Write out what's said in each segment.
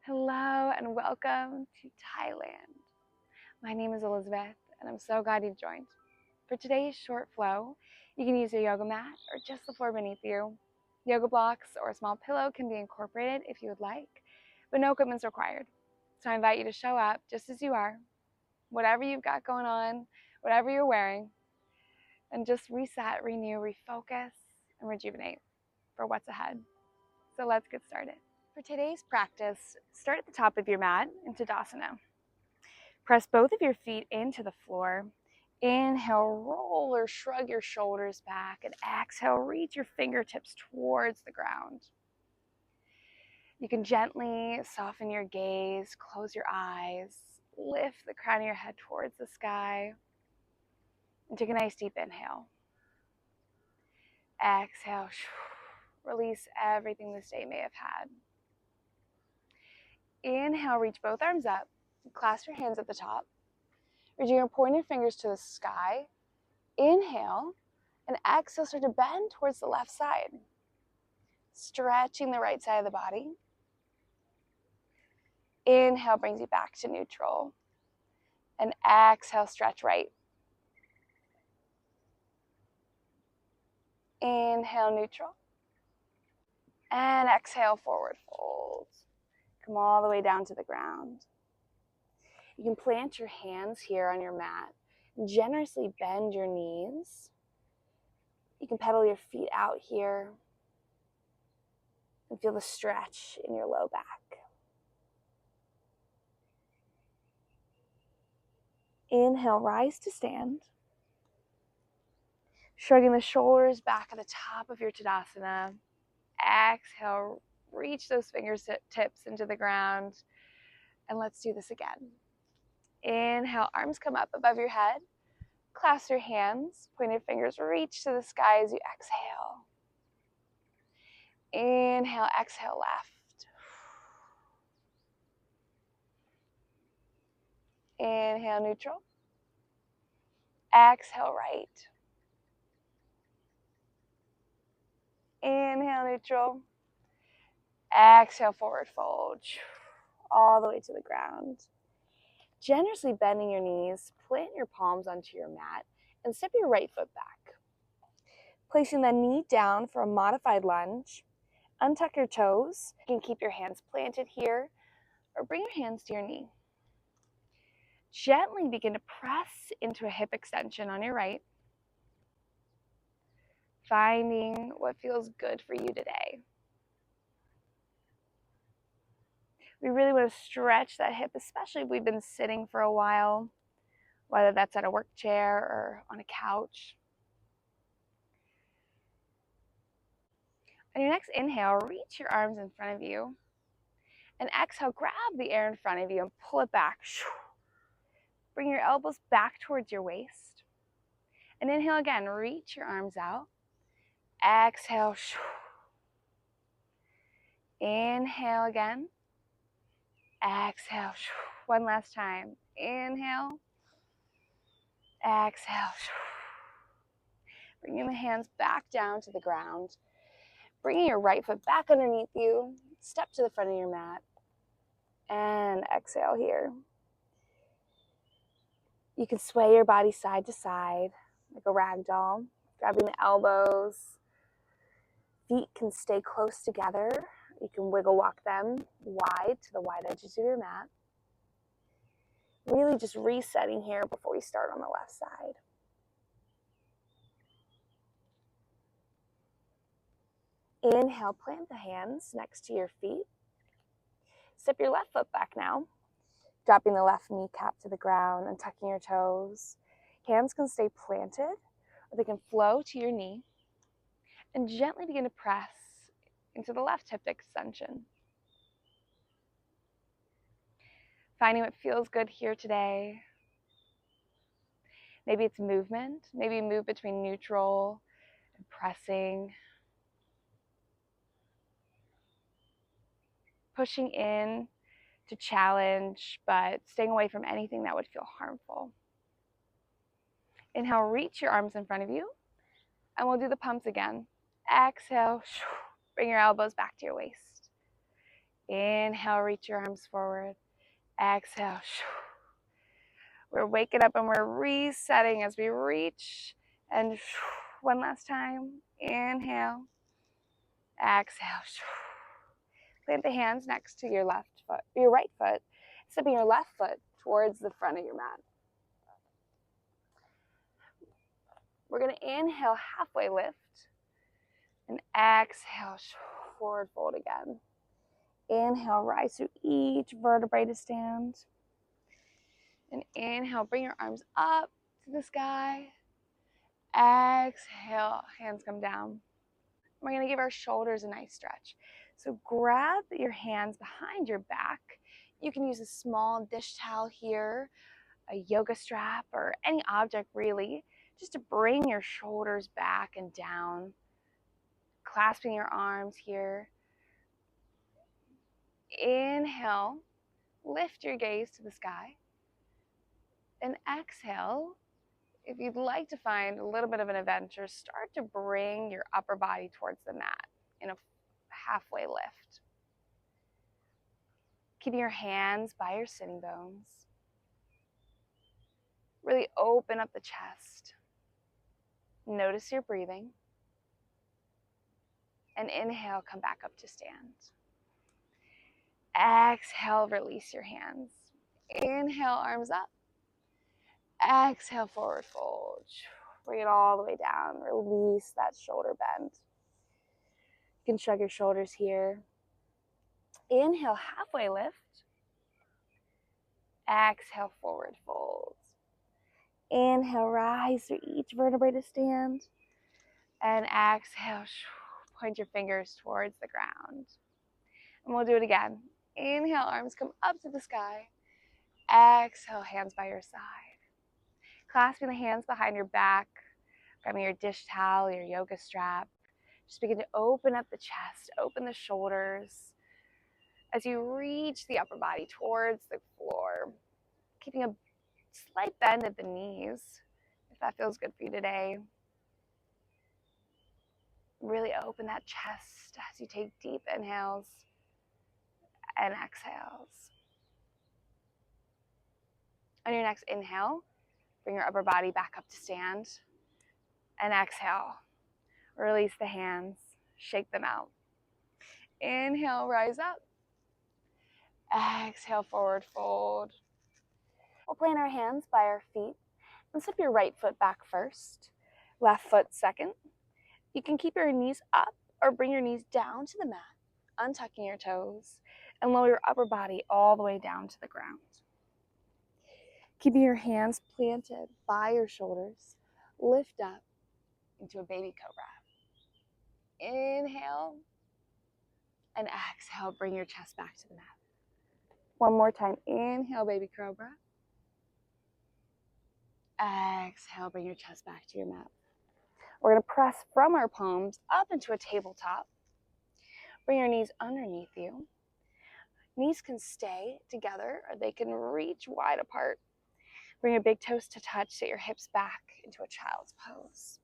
Hello and welcome to Thailand. My name is Elizabeth and I'm so glad you've joined. For today's short flow, you can use a yoga mat or just the floor beneath you. Yoga blocks or a small pillow can be incorporated if you would like, but no equipment is required. So I invite you to show up just as you are, whatever you've got going on, whatever you're wearing, and just reset, renew, refocus, and rejuvenate for what's ahead. So let's get started. For today's practice, start at the top of your mat in Tadasana. Press both of your feet into the floor. Inhale, roll or shrug your shoulders back, and exhale, reach your fingertips towards the ground. You can gently soften your gaze, close your eyes, lift the crown of your head towards the sky, and take a nice deep inhale. Exhale, release everything this day may have had. Inhale, reach both arms up, clasp your hands at the top. Reaching your pointer fingers to the sky. Inhale, and exhale, start to bend towards the left side. Stretching the right side of the body. Inhale brings you back to neutral. And exhale, stretch right. Inhale, neutral. And exhale, forward fold. Come all the way down to the ground. You can plant your hands here on your mat. Generously bend your knees. You can pedal your feet out here and feel the stretch in your low back. Inhale, rise to stand. Shrugging the shoulders back at the top of your Tadasana. Exhale, reach those fingertips into the ground. And let's do this again. Inhale, arms come up above your head. Clasp your hands, pointed fingers reach to the sky as you exhale. Inhale, exhale, left. Inhale, neutral. Exhale, right. Inhale, neutral. Exhale, forward fold. All the way to the ground. Generously bending your knees, plant your palms onto your mat, and step your right foot back. Placing the knee down for a modified lunge. Untuck your toes. You can keep your hands planted here, or bring your hands to your knee. Gently begin to press into a hip extension on your right, finding what feels good for you today. We really want to stretch that hip, especially if we've been sitting for a while, whether that's at a work chair or on a couch. On your next inhale, reach your arms in front of you. And exhale, grab the air in front of you and pull it back. Bring your elbows back towards your waist. And inhale again, reach your arms out. Exhale. Inhale again. Exhale. One last time. Inhale. Exhale. Bringing the hands back down to the ground. Bringing your right foot back underneath you. Step to the front of your mat. And exhale here. You can sway your body side to side like a rag doll, grabbing the elbows. Feet can stay close together. You can wiggle walk them wide to the wide edges of your mat. Really just resetting here before we start on the left side. Inhale, plant the hands next to your feet. Step your left foot back now, dropping the left kneecap to the ground and tucking your toes. Hands can stay planted, or they can flow to your knee, and gently begin to press into the left hip extension. Finding what feels good here today. Maybe it's movement. Maybe move between neutral and pressing. Pushing in to challenge, but staying away from anything that would feel harmful. Inhale, reach your arms in front of you, and we'll do the pumps again. Exhale, bring your elbows back to your waist. Inhale, reach your arms forward. Exhale. We're waking up and we're resetting as we reach. And one last time. Inhale. Exhale. Plant the hands next to your left foot, your right foot, stepping your left foot towards the front of your mat. We're going to inhale, halfway lift, and exhale, forward fold again. Inhale, rise through each vertebrae to stand. And inhale, bring your arms up to the sky. Exhale, hands come down. We're going to give our shoulders a nice stretch. So grab your hands behind your back. You can use a small dish towel here, a yoga strap, or any object really, just to bring your shoulders back and down. Clasping your arms here. Inhale, lift your gaze to the sky. And exhale, if you'd like to find a little bit of an adventure, start to bring your upper body towards the mat in a halfway lift. Keeping your hands by your sitting bones. Really open up the chest. Notice your breathing. And inhale, come back up to stand. Exhale, release your hands. Inhale, arms up. Exhale, forward fold. Bring it all the way down. Release that shoulder bend. You can shrug your shoulders here. Inhale, halfway lift. Exhale, forward fold. Inhale, rise through each vertebrae to stand. And exhale, point your fingers towards the ground. And we'll do it again. Inhale, arms come up to the sky. Exhale, hands by your side. Clasping the hands behind your back, grabbing your dish towel, your yoga strap. Just begin to open up the chest, open the shoulders as you reach the upper body towards the floor, keeping a slight bend at the knees, if that feels good for you today. Really open that chest as you take deep inhales and exhales. On your next inhale, bring your upper body back up to stand. And exhale. Release the hands. Shake them out. Inhale, rise up. Exhale, forward fold. We'll plant our hands by our feet and step your right foot back first, left foot second. You can keep your knees up or bring your knees down to the mat, untucking your toes, and lower your upper body all the way down to the ground. Keeping your hands planted by your shoulders, lift up into a baby cobra. Inhale and exhale, bring your chest back to the mat. One more time, inhale, baby cobra. Exhale, bring your chest back to your mat. We're going to press from our palms up into a tabletop. Bring your knees underneath you. Knees can stay together or they can reach wide apart. Bring your big toes to touch, sit your hips back into a child's pose.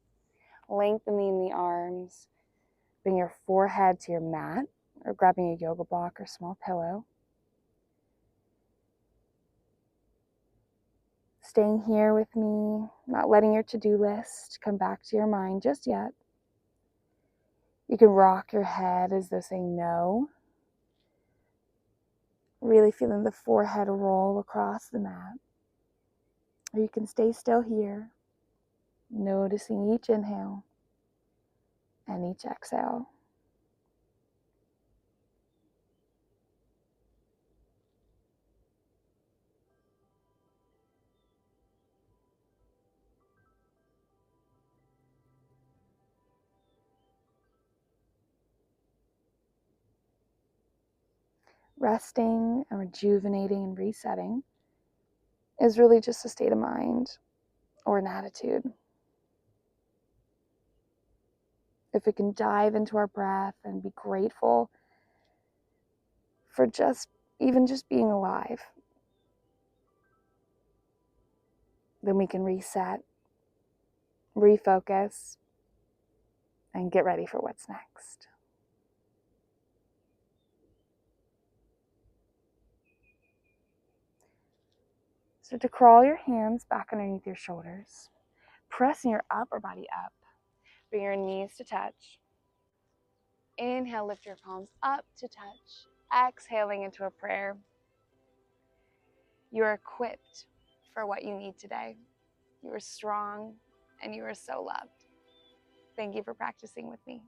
Lengthening the arms. Bring your forehead to your mat or grabbing a yoga block or small pillow. Staying here with me, not letting your to-do list come back to your mind just yet. You can rock your head as though saying no. Really feeling the forehead roll across the mat. Or you can stay still here, noticing each inhale and each exhale. Resting and rejuvenating and resetting is really just a state of mind or an attitude. If we can dive into our breath and be grateful for just being alive, then we can reset, refocus, and get ready for what's next. Start to crawl your hands back underneath your shoulders, pressing your upper body up. Bring your knees to touch. Inhale, lift your palms up to touch. Exhaling into a prayer. You are equipped for what you need today. You are strong and you are so loved. Thank you for practicing with me.